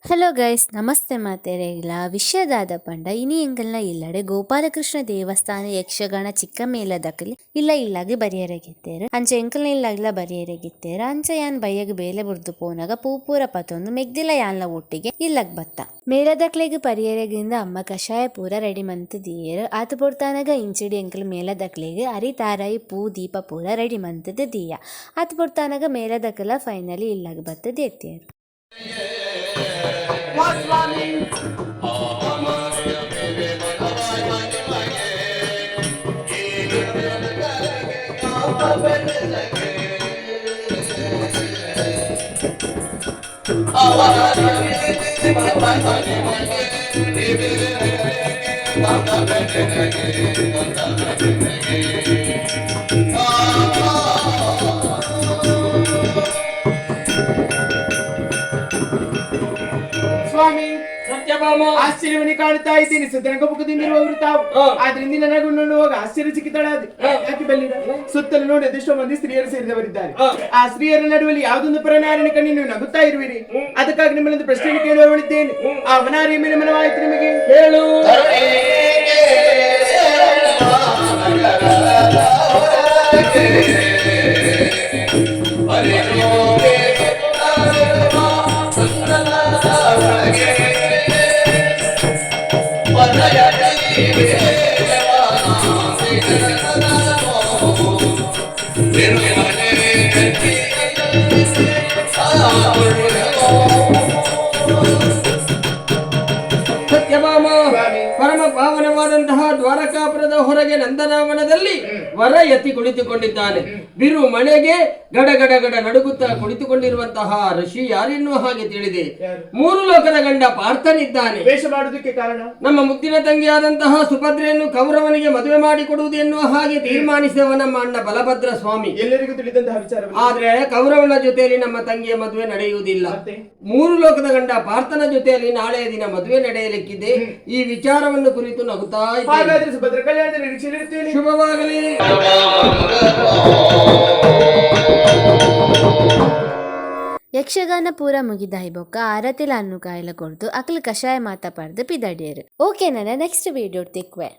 Hello guys, ನಮಸ್ತೆ ಮಾತೆರೆಗಳ ವಿಷಯದಾದ ಪಂಡ ಇನಿ ಎಂಗಲ್ನ ಇಲ್ಲಡೆ ಗೋಪಾಲಕೃಷ್ಣ ದೇವಸ್ಥಾನ ಯಕ್ಷಗಾನ ಚಿಕ್ಕ ಮೇಲದಕಲಿ ಇಲ್ಲಾಗಿ ಬರಿಯರೆಗಿತ್ತೇರು ಅಂಚ ಎಂಕಲ್ನ ಇಲ್ಲಾಗ್ಲ ಬರಿಯರೆಗಿತ್ತೇರು ಅಂಚ ಯಾನ್ ಬಯ್ಯಗ್ ಬೇಲೆ ಬುರ್ದು ಪೋನಾಗ ಪೂಪೂರ ಪತ್ತೊಂದು ಮೆಗ್ದಿಲ ಯಾನ್ಲ ಒಟ್ಟಿಗೆ ಇಲ್ಲಗ್ ಬತ್ತ ಮೇಲದಕ್ಲೆಗ್ ಪರಿಯರೆಗಿಂದ ಅಮ್ಮ ಕಷಾಯ ಪೂರ ರೆಡಿ ಮಂತ್ ದಿಯೇರು ಆತು ಪೊಡ್ತಾನಾಗ ಇಂಚಿಡಿ ಎಂಕಲ್ ಮೇಲದಕ್ಲೆಗ್ ಅರಿ ತಾರಾಯಿ ಪೂ ದೀಪ ಪೂರ ರೆಡಿ ಮಂತದ ದಿಯ ಆತು ಪೊಡ್ತಾನಾಗ ಮೇಲದಕ್ಲ ಫೈನಲಿ ಇಲ್ಲಗ್ ಬತ್ತದ ಎತ್ತೇರು. ಸ್ವಾಮಿ ಸತ್ಯಭಾಮ ಆಶ್ಚರ್ಯವನ್ನೇ ಕಾಣುತ್ತಾ ಇದ್ದೀನಿ. ಸುತ್ತನಗೊಬ್ಬದಿಂದಿರುವವರು ತಾವು, ಆದ್ರಿಂದ ನನಗೂ ಹೋಗ ಆಶ್ಚರ್ಯ ಚಿಕ್ಕಿತಳಾದೆ. ಯಾಕೆ ಬಲ್ಲಿರ ಸುತ್ತಲೂ ನೋಡಿ ಅದೆಷ್ಟೋ ಮಂದಿ ಸ್ತ್ರೀಯರು ಸೇರಿದವರಿದ್ದಾರೆ. ಆ ಸ್ತ್ರೀಯರ ನಡುವಲ್ಲಿ ಯಾವುದೊಂದು ಪರನಾರಣಿಕ ನೀವು ನಗುತ್ತಾ ಇರುವಿರಿ. ಅದಕ್ಕಾಗಿ ನಿಮ್ಮಲ್ಲೊಂದು ಪ್ರಶ್ನೆ ಕೇಳುವವಳಿದ್ದೇನೆ. ಆ ಅವನಾರಿ ಮೇಲೆ ಮನವಾಯಿತು ನಿಮಗೆ ಹೇಳು. ಸತ್ಯಭಾಮ ಪರಮ ಪಾವನವಾದಂತಹ ದ್ವಾರಕಾಪುರದ ಹೊರಗೆ ನಂದನಾವನದಲ್ಲಿ ವರ ಎತ್ತಿ ಕುಳಿತುಕೊಂಡಿದ್ದಾನೆ. ಬಿರು ಮಳೆಗೆ ಗಡ ಗಡ ಗಡ ನಡುಗುತ್ತಾ ಕುಳಿತುಕೊಂಡಿರುವಂತಹ ಋಷಿ ಯಾರೆನ್ನುವ ಹಾಗೆ ತಿಳಿದೆ. ಮೂರು ಲೋಕದ ಗಂಡ ಪಾರ್ಥನಿದ್ದಾನೆ. ವೇಷ ಮಾಡುವುದಕ್ಕೆ ಕಾರಣ ನಮ್ಮ ಮುದ್ದಿನ ತಂಗಿಯಾದಂತಹ ಸುಭದ್ರೆಯನ್ನು ಕೌರವನಿಗೆ ಮದುವೆ ಮಾಡಿಕೊಡುವುದು ಎನ್ನುವ ಹಾಗೆ ತೀರ್ಮಾನಿಸಿದವ ನಮ್ಮ ಅಣ್ಣ ಬಲಭದ್ರ ಸ್ವಾಮಿ. ಎಲ್ಲರಿಗೂ ತಿಳಿದಂತಹ ವಿಚಾರ. ಆದ್ರೆ ಕೌರವನ ಜೊತೆಯಲ್ಲಿ ನಮ್ಮ ತಂಗಿಯ ಮದುವೆ ನಡೆಯುವುದಿಲ್ಲ. ಮೂರು ಲೋಕದ ಗಂಡ ಪಾರ್ಥನ ಜೊತೆಯಲ್ಲಿ ನಾಳೆಯ ದಿನ ಮದುವೆ ನಡೆಯಲಿಕ್ಕಿದೆ. ಈ ವಿಚಾರವನ್ನು ಕುರಿತು ನಗುತ್ತಾ ಇದ್ದೇನೆ. ಸುಭದ್ರ ಕಲ್ಯಾಣದ ನಿರೀಕ್ಷೆ ಇರುತ್ತೇನೆ. ಶುಭವಾಗಲಿ. ಯಕ್ಷಗಾನ ಪೂರ ಮುಗಿದ ಬೊಕ್ಕ ಆರತಿಲ ಅನ್ನು ಕಾಯಿಲೆ ಕೊಡ್ದು ಅಕ್ಲು ಕಷಾಯ ಮಾತಾ ಪಡ್ದು ಪಿದಡಿಯರು. ಓಕೆ, ನನ್ನ ನೆಕ್ಸ್ಟ್ ವಿಡಿಯೋ ತಿಕ್ವೆ.